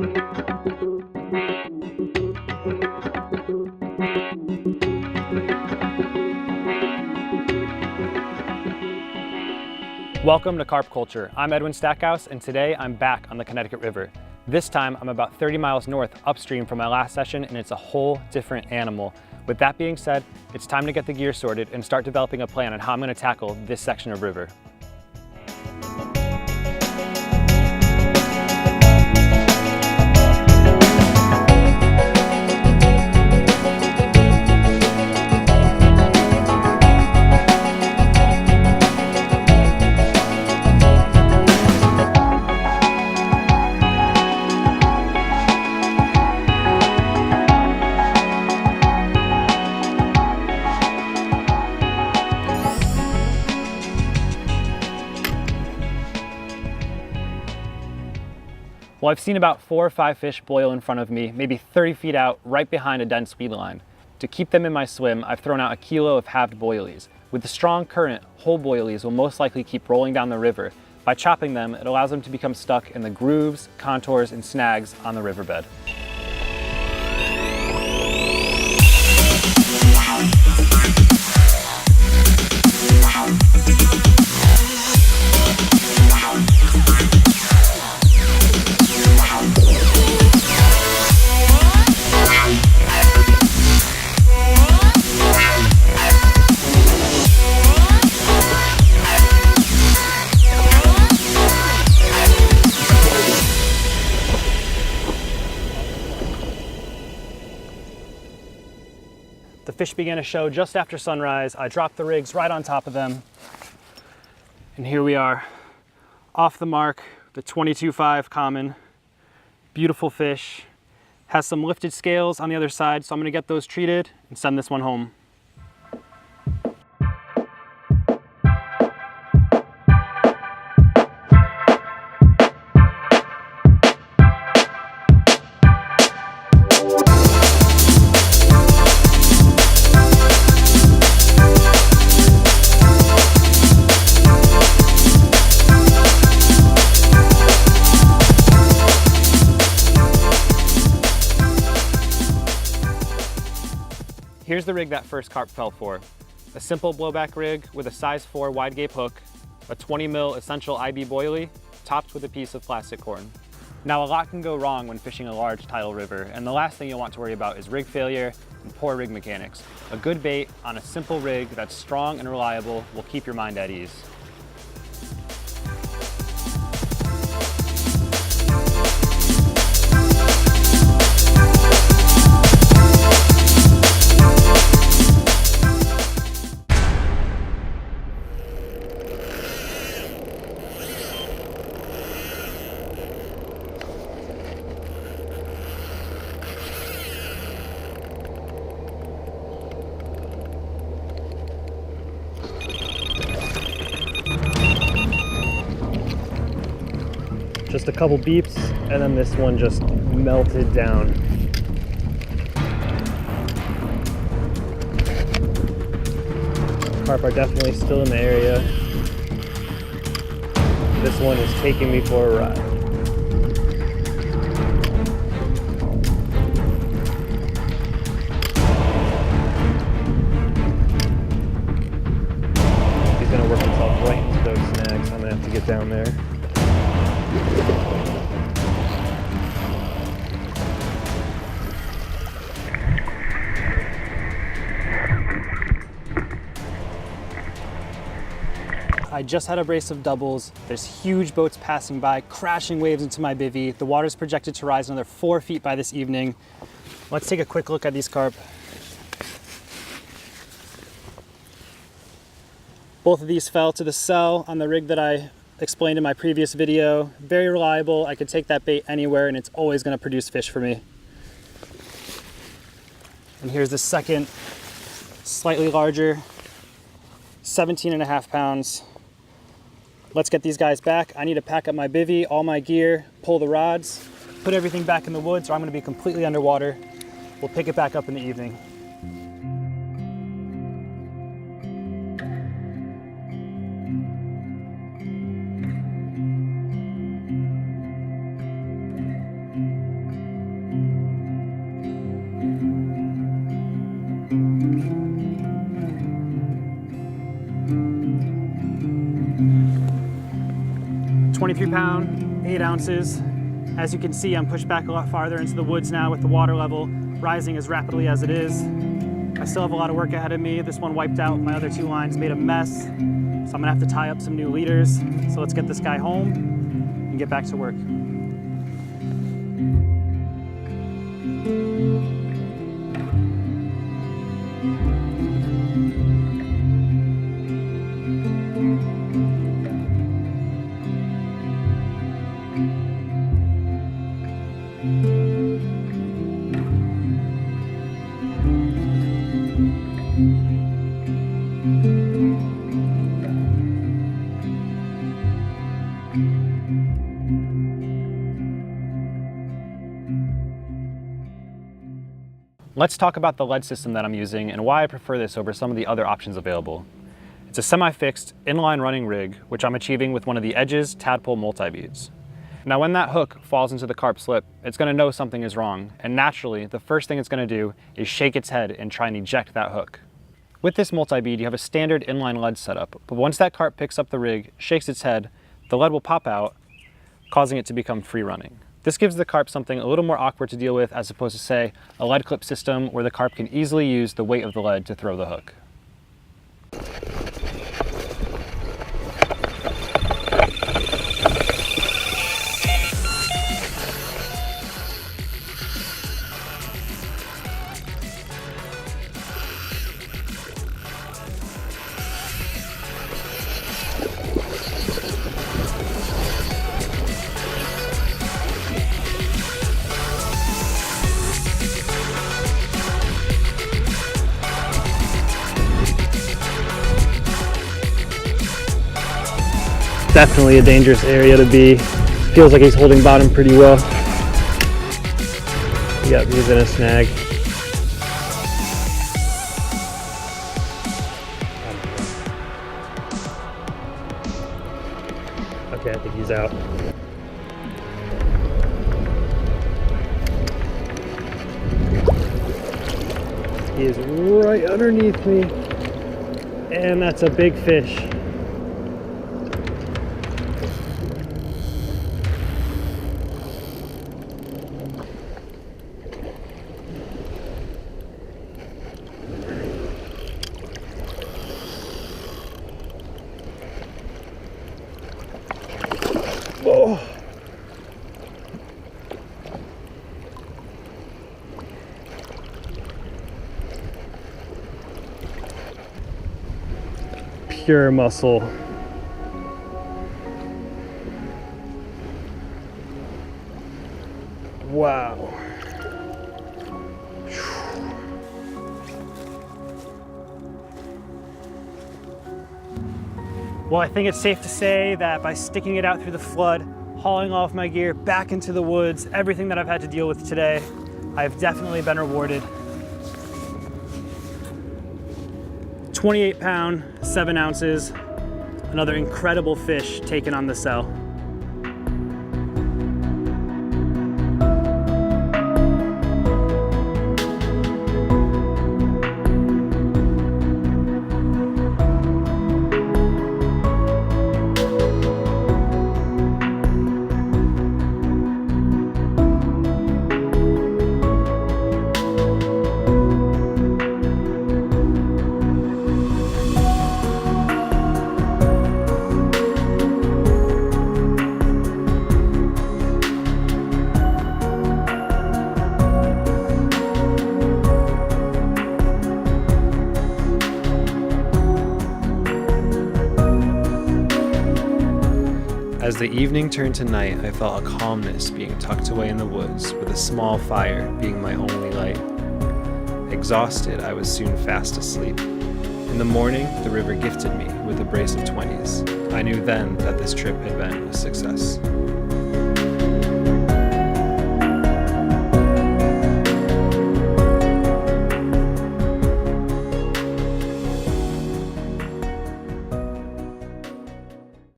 Welcome to Carp Culture. I'm Edwin Stackhouse, and today I'm back on the Connecticut River. This time I'm about 30 miles north upstream from my last session, and it's a whole different animal. With that being said, it's time to get the gear sorted and start developing a plan on how I'm going to tackle this section of river. Well, I've seen about 4 or 5 fish boil in front of me, maybe 30 feet out, right behind a dense weed line. To keep them in my swim, I've thrown out a kilo of halved boilies. With the strong current, whole boilies will most likely keep rolling down the river. By chopping them, it allows them to become stuck in the grooves, contours, and snags on the riverbed. The fish began to show just after sunrise. I dropped the rigs right on top of them. And here we are, off the mark, the 22.5 common. Beautiful fish. Has some lifted scales on the other side, so I'm gonna get those treated and send this one home. Here's the rig that first carp fell for. A simple blowback rig with a size 4 wide gape hook, a 20 mil essential IB boilie, topped with a piece of plastic corn. Now a lot can go wrong when fishing a large tidal river, and the last thing you'll want to worry about is rig failure and poor rig mechanics. A good bait on a simple rig that's strong and reliable will keep your mind at ease. Just a couple beeps, and then this one just melted down. Carp are definitely still in the area. This one is taking me for a ride. He's gonna work himself right into those snags. I'm gonna have to get down there. I just had a brace of doubles. There's huge boats passing by, crashing waves into my bivvy. The water's projected to rise another 4 feet by this evening. Let's take a quick look at these carp. Both of these fell to the cell on the rig that I explained in my previous video. Very reliable. I could take that bait anywhere and it's always going to produce fish for me. And here's the second, slightly larger, 17.5 pounds. Let's get these guys back. I need to pack up my bivvy, all my gear, pull the rods, put everything back in the woods or I'm going to be completely underwater. We'll pick it back up in the evening. 23 pound, 8 ounces. As you can see, I'm pushed back a lot farther into the woods now with the water level rising as rapidly as it is. I still have a lot of work ahead of me. This one wiped out my other 2 lines, made a mess. So I'm gonna have to tie up some new leaders. So let's get this guy home and get back to work. Let's talk about the lead system that I'm using and why I prefer this over some of the other options available. It's a semi-fixed, inline running rig, which I'm achieving with one of the Edge's Tadpole multi-beads. Now when that hook falls into the carp slip, it's gonna know something is wrong, and naturally, the first thing it's gonna do is shake its head and try and eject that hook. With this multi-bead, you have a standard inline lead setup, but once that carp picks up the rig, shakes its head, the lead will pop out, causing it to become free running. This gives the carp something a little more awkward to deal with as opposed to, say, a lead clip system where the carp can easily use the weight of the lead to throw the hook. Definitely a dangerous area to be. Feels like he's holding bottom pretty well. Yep, he's in a snag. Okay, I think he's out. He is right underneath me, and that's a big fish. Oh. Pure muscle. Wow. Well, I think it's safe to say that by sticking it out through the flood, hauling all of my gear back into the woods, everything that I've had to deal with today, I've definitely been rewarded. 28 pound, 7 ounces, another incredible fish taken on the cell. As the evening turned to night, I felt a calmness being tucked away in the woods, with a small fire being my only light. Exhausted, I was soon fast asleep. In the morning, the river gifted me with a brace of 20s. I knew then that this trip had been a success.